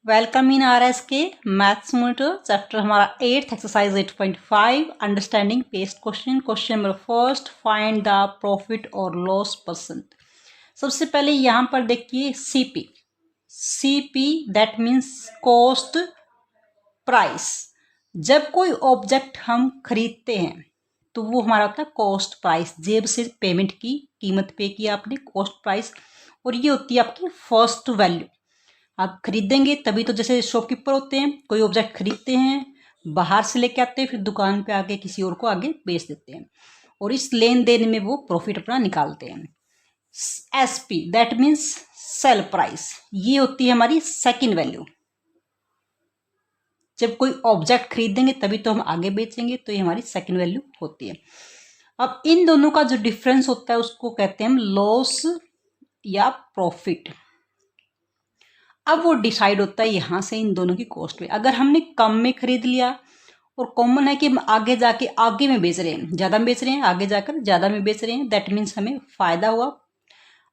Welcome in RS के maths monitor chapter हमारा 8th exercise 8.5 understanding paste question number first find the profit और loss percent. सबसे पहले यहाँ पर देखिए CP that means cost price. जब कोई ऑब्जेक्ट हम खरीदते हैं तो वो हमारा होता है कॉस्ट प्राइस, जेब से पेमेंट की, कीमत पे की आपने, कॉस्ट प्राइस। और ये होती है आपकी फर्स्ट वैल्यू। आप खरीदेंगे तभी तो, जैसे शॉपकीपर होते हैं, कोई ऑब्जेक्ट खरीदते हैं, बाहर से लेके आते हैं, फिर दुकान पे आके किसी और को आगे बेच देते हैं और इस लेन देन में वो प्रॉफिट अपना निकालते हैं। SP that means sale price, ये होती है हमारी सेकंड वैल्यू। जब कोई ऑब्जेक्ट खरीदेंगे तभी तो हम आगे बेचेंगे, तो ये हमारी सेकंड वैल्यू होती है। अब इन दोनों का जो डिफरेंस होता है उसको कहते हैं हम लॉस या प्रॉफिट। अब वो डिसाइड होता है यहाँ से इन दोनों की कॉस्ट पे। अगर हमने कम में खरीद लिया और कॉमन है कि हम आगे जाके आगे में बेच रहे हैं, ज़्यादा में बेच रहे हैं, आगे जाकर ज़्यादा में बेच रहे हैं, दैट मीन्स हमें फ़ायदा हुआ।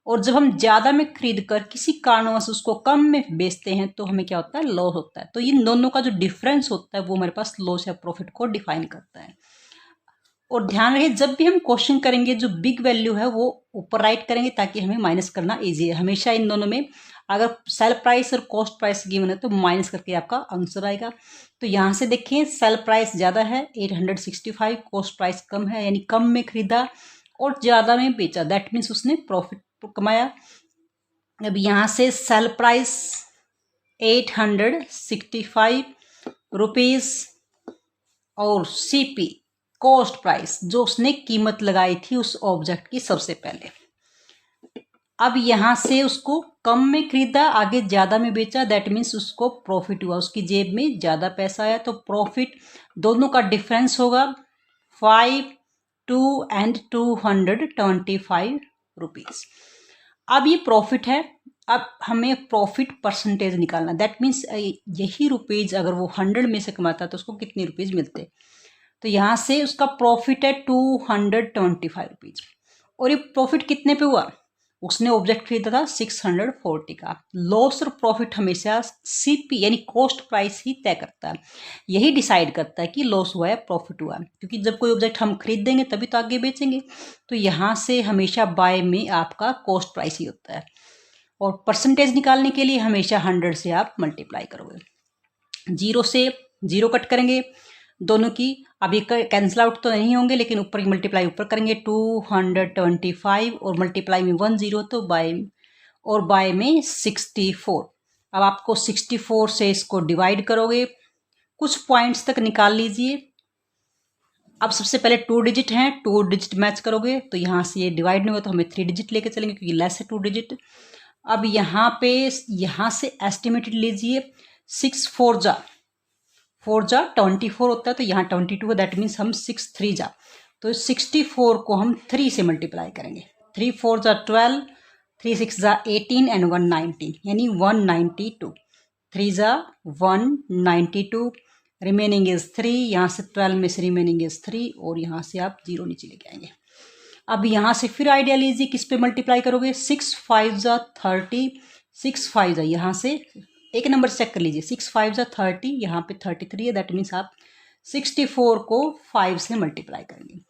और जब हम ज़्यादा में खरीद कर किसी कारणवश उसको कम में बेचते हैं तो हमें क्या होता है, लॉस होता है। तो इन दोनों का जो डिफरेंस होता है वो हमारे पास लॉस या प्रॉफिट को डिफाइन करता है। और ध्यान रहे, जब भी हम क्वेश्चन करेंगे जो बिग वैल्यू है वो ऊपर राइट करेंगे ताकि हमें माइनस करना ईजी है। हमेशा इन दोनों में अगर सेल प्राइस और कॉस्ट प्राइस गिवन है तो माइनस करके आपका आंसर आएगा। तो यहाँ से देखिए सेल प्राइस ज़्यादा है 865, कॉस्ट प्राइस कम है यानी कम में खरीदा और ज़्यादा में बेचा, दैट मीन्स उसने प्रॉफिट कमाया। अब यहाँ से सेल प्राइस 865 रुपीज़ और सीपी कॉस्ट प्राइस जो उसने कीमत लगाई थी उस ऑब्जेक्ट की सबसे पहले। अब यहाँ से उसको कम में खरीदा, आगे ज़्यादा में बेचा, दैट मीन्स उसको प्रॉफिट हुआ, उसकी जेब में ज़्यादा पैसा आया। तो प्रॉफिट दोनों का डिफरेंस होगा 52 एंड 225 रुपीज़। अब ये प्रॉफिट है। अब हमें प्रॉफिट परसेंटेज निकालना, दैट मीन्स यही रुपीज़ अगर वो 100 में से कमाता तो उसको कितने रुपीज़ मिलते। तो यहाँ से उसका प्रॉफिट है 225 रुपीज़। और ये प्रॉफिट कितने पे हुआ, उसने ऑब्जेक्ट खरीदा था 640 का। लॉस और प्रॉफिट हमेशा सीपी यानी कॉस्ट प्राइस ही तय करता है, यही डिसाइड करता है कि लॉस हुआ है प्रॉफिट हुआ है। क्योंकि जब कोई ऑब्जेक्ट हम खरीदेंगे तभी तो आगे बेचेंगे। तो यहाँ से हमेशा बाय में आपका कॉस्ट प्राइस ही होता है। और परसेंटेज निकालने के लिए हमेशा 100 से आप मल्टीप्लाई करोगे, 0 से 0 कट करेंगे दोनों की। अब ये कैंसिल आउट तो नहीं होंगे लेकिन ऊपर की मल्टीप्लाई ऊपर करेंगे 225 और मल्टीप्लाई में 10 तो बाय में 64। अब आपको 64 से इसको डिवाइड करोगे, कुछ पॉइंट्स तक निकाल लीजिए। अब सबसे पहले 2 डिजिट हैं, 2 डिजिट मैच करोगे तो यहाँ से ये डिवाइड नहीं होगा तो हमें 3 डिजिट लेके चलेंगे क्योंकि लेस है 2 डिजिट। अब यहाँ से एस्टिमेटेड लीजिए, 6 4 जा 24 होता है तो यहाँ 22 है, दैट मीन्स हम 6 3 जा, तो 64 को हम 3 से मल्टीप्लाई करेंगे। 3 4 जा 12, 3 6 जा 18 एंड 1 19 यानी 192। 3 जा 192, रिमेनिंग इज 3, यहाँ से 12 में से रिमेनिंग इज 3 और यहाँ से आप 0 नीचे लेके आएंगे। अब यहाँ से फिर आइडिया लीजिए, किस पे मल्टीप्लाई करोगे, 6 5 जा 30, 6 5 जा यहाँ से एक नंबर चेक कर लीजिए, 6 5 जा 30, यहाँ पे 33 है, दैट मीन्स आप 64 को 5 से मल्टीप्लाई करेंगे।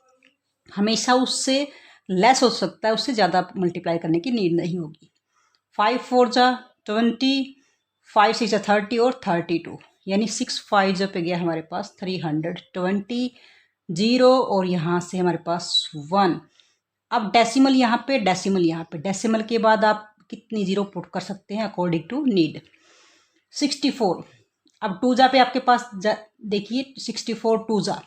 हमेशा उससे लेस हो सकता है, उससे ज़्यादा मल्टीप्लाई करने की नीड नहीं होगी। 5 4 जा 20, 5 6 जा 30 और 32 यानी 6 5 जा पे गया हमारे पास 320, 0 और यहाँ से हमारे पास 1। अब डेसिमल यहाँ पे, डेसिमल के बाद आप कितनी 0 पुट कर सकते हैं अकॉर्डिंग टू नीड। 64, अब 2 जा पे आपके पास देखिए 64 2 जा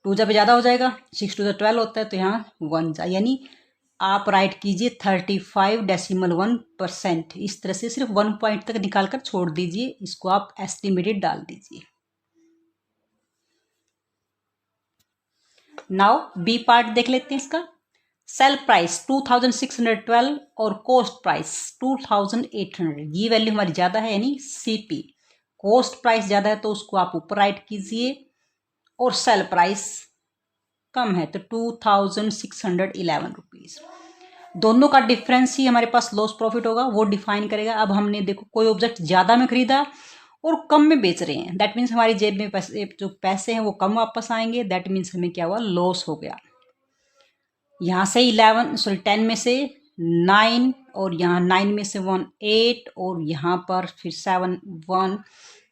2 जा पे ज़्यादा हो जाएगा, 6 2 जा 12 होता है तो यहाँ 1 जा, यानी आप राइट कीजिए 35.1%। इस तरह से सिर्फ 1 पॉइंट तक निकाल कर छोड़ दीजिए, इसको आप एस्टिमेटेड डाल दीजिए। नाउ बी पार्ट देख लेते हैं इसका। सेल प्राइस 2612 और कॉस्ट प्राइस 2800, ये वैल्यू हमारी ज़्यादा है यानी सीपी। कॉस्ट प्राइस ज़्यादा है तो उसको आप ऊपर राइट कीजिए और सेल प्राइस कम है तो 2611 रुपीज़। दोनों का डिफरेंस ही हमारे पास लॉस प्रॉफिट होगा, वो डिफाइन करेगा। अब हमने देखो कोई ऑब्जेक्ट ज़्यादा में खरीदा और कम में बेच रहे हैं, दैट मीन्स हमारी जेब में जो पैसे हैं वो कम वापस आएंगे, दैट मीन्स हमें क्या हुआ, लॉस हो गया। यहाँ से 10 में से 9 और यहाँ 9 में से 1 8 और यहाँ पर फिर 7 1,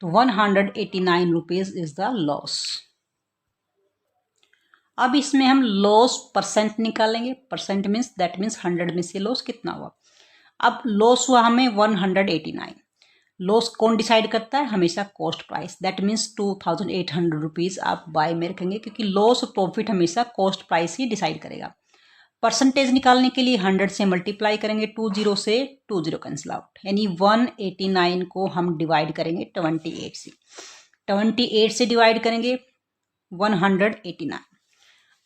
तो 189 रुपीज़ इज द लॉस। अब इसमें हम लॉस परसेंट निकालेंगे। परसेंट मीन्स दैट मीन्स 100 में से लॉस कितना हुआ। अब लॉस हुआ हमें 189। लॉस कौन डिसाइड करता है, हमेशा cost price, that means 2800 rupees आप बाय में रखेंगे, क्योंकि लॉस और प्रॉफिट हमेशा कॉस्ट प्राइस ही डिसाइड करेगा। परसेंटेज निकालने के लिए 100 से मल्टीप्लाई करेंगे, 20 से 20 कैंसिल आउट, यानी 189 को हम डिवाइड करेंगे 28 से। 28 से डिवाइड करेंगे 189,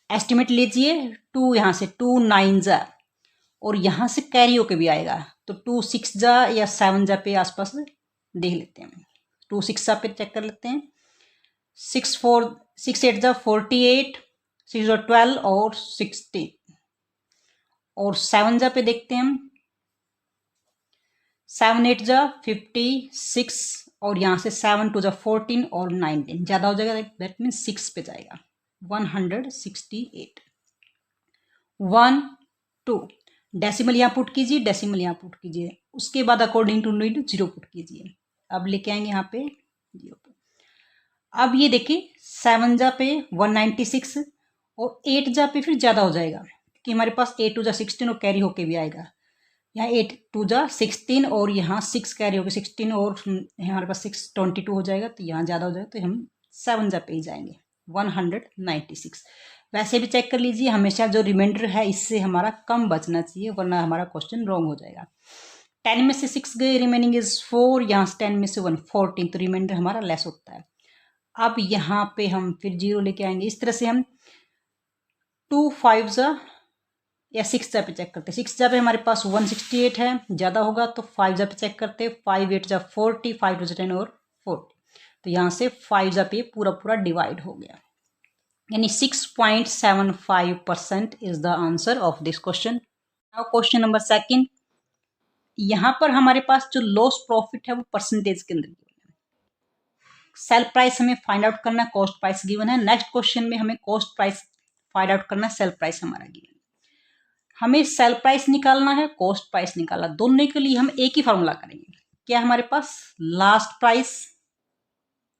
एस्टिमेट लीजिए 2, यहाँ से 2 9 जा और यहाँ से कैरी होके भी आएगा, तो 2 6 जा या 7 जा पे आसपास देख लेते हैं। 2 6 जा पे चेक कर लेते हैं। 6 8 जा 48, 6 12 और 16 और 7 जा पे देखते हैं हम। 7 8 जा 56 और यहाँ से 7 2 जा 14 और 19 ज़्यादा हो जाएगा, दैट मीन्स 6 पे जाएगा, 168। 1 2 डेसिमल यहाँ पुट कीजिए, डेसिमल यहाँ पुट कीजिए, उसके बाद अकॉर्डिंग टू नीड 0 पुट कीजिए। अब लेके आएंगे यहाँ पे 0 पे। अब ये देखिए 7 जा पे 196 और 8 जा पे फिर ज़्यादा हो जाएगा, कि हमारे पास 8 2 जा 16 और कैरी होके भी आएगा। यहाँ 8 2 जा 16 और यहाँ 6 कैरी होके 16 और हमारे पास 6 22 हो जाएगा, तो यहाँ ज़्यादा हो जाएगा, तो हम 7 जा पे ही जाएंगे, 196। वैसे भी चेक कर लीजिए, हमेशा जो रिमाइंडर है इससे हमारा कम बचना चाहिए, वरना हमारा क्वेश्चन रॉन्ग हो जाएगा। 10 में से 6 गए, रिमेनिंग इज 4, यहाँ से 10 में से 1 14, तो रिमाइंडर हमारा लेस होता है। अब यहाँ पे हम फिर 0 लेके आएंगे। इस तरह से हम 2 5 जा या 6 जा पे चेक करते हैं। 6 जा पे हमारे पास 168 है, ज़्यादा होगा तो 5 जा पे चेक करते हैं। 5 8 जा 40, 5 2 जा 10 और 40, तो यहाँ से 5 जा पे पूरा पूरा डिवाइड हो गया, यानी 6.75% is the answer of this question. Now question number 2, यहाँ पर हमारे पास जो लॉस प्रॉफिट है वो परसेंटेज के अंदर गिवन है। सेल प्राइस हमें फाइंड आउट करना है, कॉस्ट प्राइस गिवन है। नेक्स्ट क्वेश्चन में हमें कॉस्ट प्राइस फाइंड आउट करना है, सेल प्राइस हमारा गिवन है। हमें सेल प्राइस निकालना है, कॉस्ट प्राइस निकालना, दोनों के लिए हम एक ही फॉर्मूला करेंगे। क्या हमारे पास लास्ट प्राइस,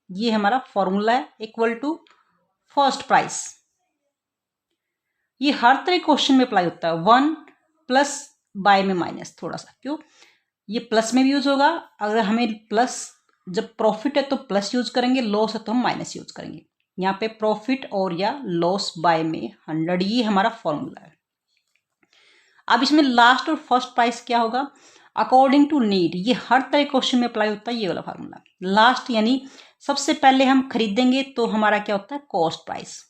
ये हमारा फॉर्मूला है, इक्वल टू फर्स्ट प्राइस। ये हर तरह क्वेश्चन में अप्लाई होता है। 1 प्लस बाय में माइनस, थोड़ा सा क्यों, ये प्लस में भी यूज होगा। अगर हमें प्लस, जब प्रॉफिट है तो प्लस यूज करेंगे, लॉस है तो हम माइनस यूज करेंगे। यहाँ पे प्रॉफिट और या लॉस बाय में 100, ये हमारा फॉर्मूला है। अब इसमें लास्ट और फर्स्ट प्राइस क्या होगा, अकॉर्डिंग टू नीड, ये हर तरह क्वेश्चन में अप्लाई होता है ये वाला फार्मूला। लास्ट यानी सबसे पहले हम खरीदेंगे तो हमारा क्या होता है, कॉस्ट प्राइस,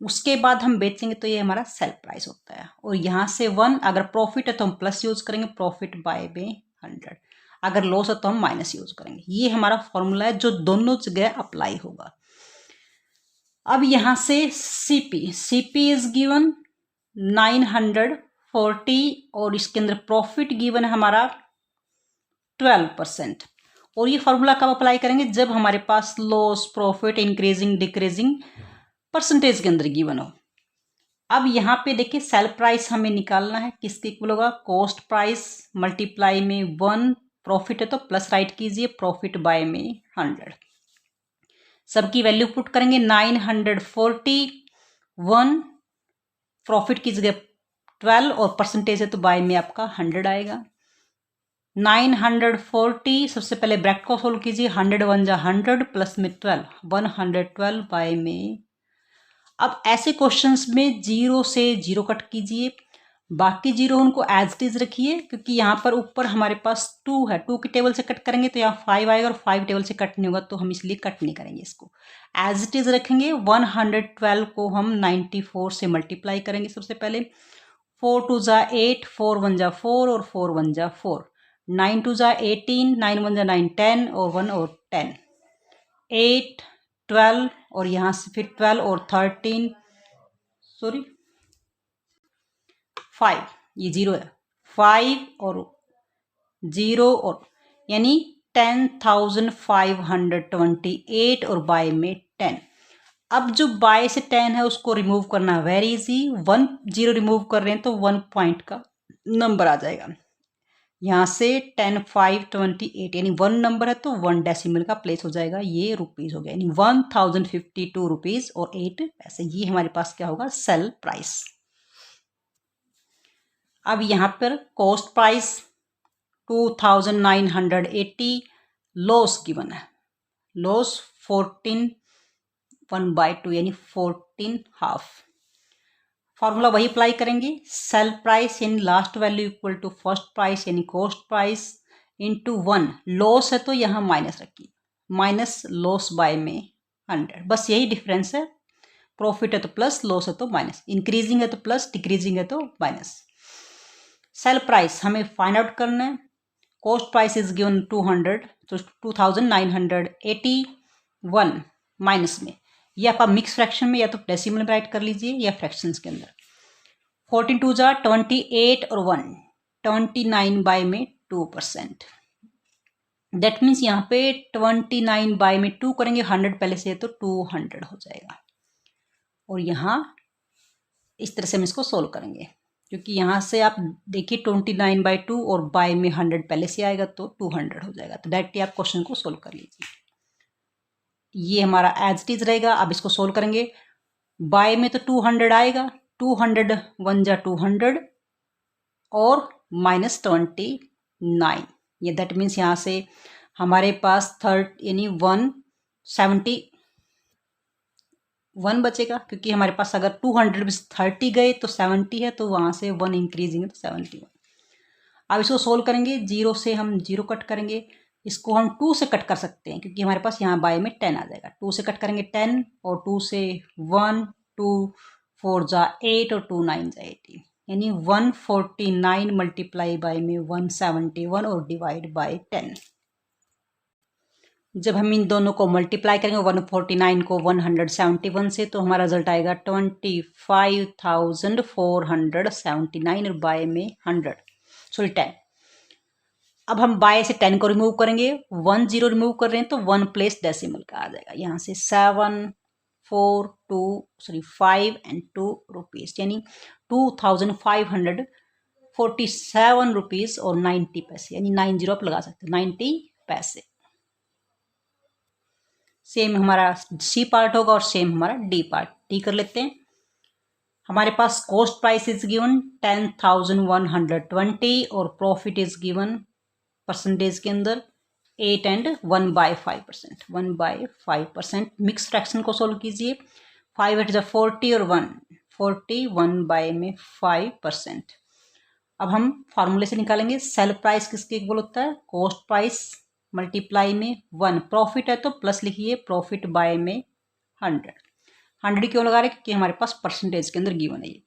उसके बाद हम बेचेंगे तो ये हमारा सेल प्राइस होता है। और यहाँ से 1, अगर प्रॉफिट है तो हम प्लस यूज करेंगे, प्रॉफिट बाय में 100, अगर लॉस है तो हम माइनस यूज करेंगे। ये हमारा फॉर्मूला है जो दोनों जगह अप्लाई होगा। अब यहाँ से सीपी इज गिवन 940 और इसके अंदर प्रॉफिट गिवन है हमारा 12%। और ये फॉर्मूला कब अप्लाई करेंगे, जब हमारे पास loss profit increasing decreasing percentage के अंदर गिवन हो। अब यहाँ पे देखिए सेल प्राइस हमें निकालना है, किसके इक्वल होगा, कॉस्ट प्राइस मल्टीप्लाई में 1, प्रॉफिट है तो प्लस राइट कीजिए, प्रॉफिट बाय में 100, सबकी वैल्यू पुट करेंगे। 941, प्रॉफिट की जगह 12 और परसेंटेज है तो बाय में आपका 100 आएगा। 940, सबसे पहले ब्रैकेट को सोल्व कीजिए, 100 1 जा 100 प्लस में 12, 112 बाय में। अब ऐसे क्वेश्चंस में 0 से 0 कट कीजिए, बाकी 0 उनको एज इट इज रखिए, क्योंकि यहाँ पर ऊपर हमारे पास 2 है, 2 की टेबल से कट करेंगे तो यहाँ 5 आएगा और 5 टेबल से कट नहीं होगा, तो हम इसलिए कट नहीं करेंगे, इसको एज इट इज रखेंगे। 112 को हम 94 से मल्टीप्लाई करेंगे। सबसे पहले 4 2 जा 8, 4 1 जा 4 और 4 1 जा 4, 9 2 जा 18, 9 1 जा 9 10 और 1 और 10, 8 12 और यहाँ से फिर 12 और 13, 5, ये 0 है, 5 और 0 और यानी 10,528 और बाय में 10। अब जो बाय से 10 है उसको रिमूव करना वेरी इजी। 1 0 रिमूव कर रहे हैं तो 1 पॉइंट का नंबर आ जाएगा। यहाँ से 10,528 यानी 1 नंबर है तो 1 डेसिमल का प्लेस हो जाएगा। ये रुपीज़ हो गया यानी 1052 रुपीज़ और 8 पैसे। ये हमारे पास क्या होगा, सेल प्राइस। अब यहाँ पर कॉस्ट प्राइस 2,980, लॉस गिवन है, लॉस 14 1/2 यानी 14 हाफ। फॉर्मूला वही अप्लाई करेंगे, सेल प्राइस यानी last value equal to first price यानी कॉस्ट प्राइस इंटू 1। लॉस है तो यहाँ माइनस रखिए, माइनस लॉस बाय में 100। बस यही डिफरेंस है, प्रॉफिट है तो प्लस, लॉस है तो माइनस, इंक्रीजिंग है तो प्लस, डिक्रीजिंग है तो माइनस। सेल प्राइस हमें फाइंड आउट करना है। कॉस्ट प्राइस इज गिवन 200 तो 2,981 माइनस में, या आप मिक्स फ्रैक्शन में या तो डेसिमल में राइट कर लीजिए या फ्रैक्शंस के अंदर। 14 2 जा 28 और 1 29 बाय में 2%। दैट मीन्स यहाँ पे 29 बाय में 2 करेंगे, 100 पहले से है तो 200 हो जाएगा। और यहाँ इस तरह से हम इसको सोल्व करेंगे, क्योंकि यहाँ से आप देखिए 29/2 और बाय में 100 पहले से आएगा तो 200 हो जाएगा। तो डायरेक्टली आप क्वेश्चन को सोल्व कर लीजिए। ये हमारा एज इट इज रहेगा। अब इसको सोल्व करेंगे, बाय में तो 200 आएगा, 200 1 जा 200 और माइनस 29, ये दैट मीन्स यहाँ से हमारे पास 30 यानी 171 बचेगा, क्योंकि हमारे पास अगर 200 में 30 गए तो 70 है, तो वहाँ से 1 इंक्रीजिंग है तो 71। अब इसको सोल्व करेंगे, 0 से हम 0 कट करेंगे, इसको हम 2 से कट कर सकते हैं क्योंकि हमारे पास यहाँ बाय में 10 आ जाएगा। 2 से कट करेंगे 10 और 2 से 1, 2 4 जा 8 और 2 9 जा 18 यानी 149 मल्टीप्लाई बाय में 171 और डिवाइड बाय 10। जब हम इन दोनों को मल्टीप्लाई करेंगे 149 को 171 से तो हमारा रिजल्ट आएगा 25,479 और बाय में 10। अब हम बाय से 10 को रिमूव करेंगे, 1 0 रिमूव कर रहे हैं तो 1 प्लेस डेसिमल का आ जाएगा। यहाँ से 5 एंड 2 रुपीज़ यानी 2,547 रुपीज़ और 90 पैसे यानी 90 आप लगा सकते हैं, 90 पैसे। सेम हमारा सी पार्ट होगा और सेम हमारा डी पार्ट। डी कर लेते हैं। हमारे पास कॉस्ट प्राइस इज गिवन 10,120 और प्रॉफिट इज गिवन परसेंटेज के अंदर 8 एंड 1/5%, 1/5%। मिक्स फ्रैक्शन को सोल्व कीजिए, 5 8 40 और 1 41 बाय में 5%। अब हम फार्मूले से निकालेंगे, सेल प्राइस किसके इक्वल होता है, कॉस्ट प्राइस मल्टीप्लाई में 1, प्रॉफिट है तो प्लस लिखिए, प्रॉफिट बाय में 100 क्यों लगा रहे, क्योंकि हमारे पास परसेंटेज के अंदर गिवन है ये।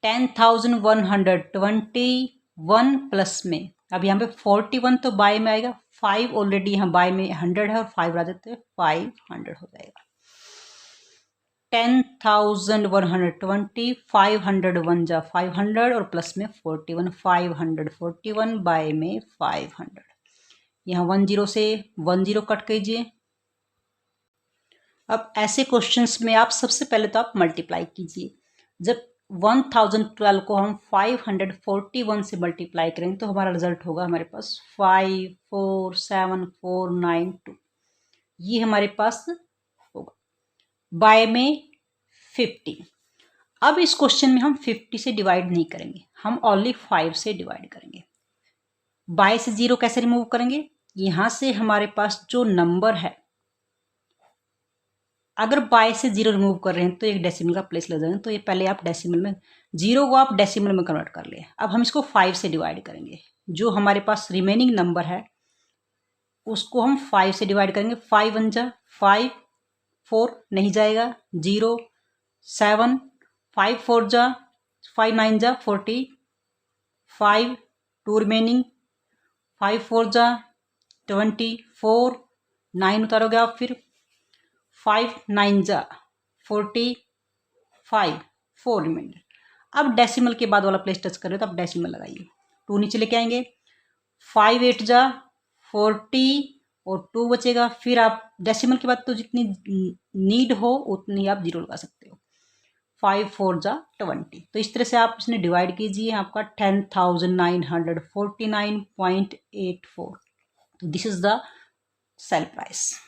10,121 प्लस में, अब यहाँ पे 41 तो बाय में आएगा, 5 ऑलरेडी यहाँ बाय में 100 है और 5 ला देते हैं, 500 हो जाएगा। 10,120 501 जा 500 और प्लस में 41 541 बाय में 500। यहाँ 1 0 से 1 0 कट कीजिए। अब ऐसे क्वेश्चंस में आप सबसे पहले तो आप मल्टीप्लाई कीजिए। जब 1012 को हम 541 से मल्टीप्लाई करेंगे तो हमारा रिजल्ट होगा हमारे पास 547,492, ये हमारे पास होगा। बाय में 50। अब इस क्वेश्चन में हम 50 से डिवाइड नहीं करेंगे, हम ओनली 5 से डिवाइड करेंगे। बाय से 0 कैसे रिमूव करेंगे, यहाँ से हमारे पास जो नंबर है, अगर बाय से 0 रिमूव कर रहे हैं तो एक डेसिमल का प्लेस लग जाएगा, तो ये पहले आप डेसिमल में 0 को आप डेसिमल में कन्वर्ट कर लिए। अब हम इसको 5 से डिवाइड करेंगे, जो हमारे पास रिमेनिंग नंबर है उसको हम 5 से डिवाइड करेंगे। 5 1 जा 5, 4 नहीं जाएगा, 0 7, 5 4 जा 5 9 जा 40, 5 2 रिमेनिंग, 5 4 जा 24, 9 उतारोगे आप, फिर 5 9 जा 45, 4 रिमाइंडर। अब डेसिमल के बाद वाला प्लेस टच कर रहे हो तो आप डेसिमल लगाइए, 2 नीचे लेके आएंगे, 5 8 जा 40 और 2 बचेगा। फिर आप डेसिमल के बाद तो जितनी नीड हो उतनी आप जीरो लगा सकते हो, 5 4 जा 20। तो इस तरह से आप इसने डिवाइड कीजिए, आपका 10,949.84। तो this is the sale price.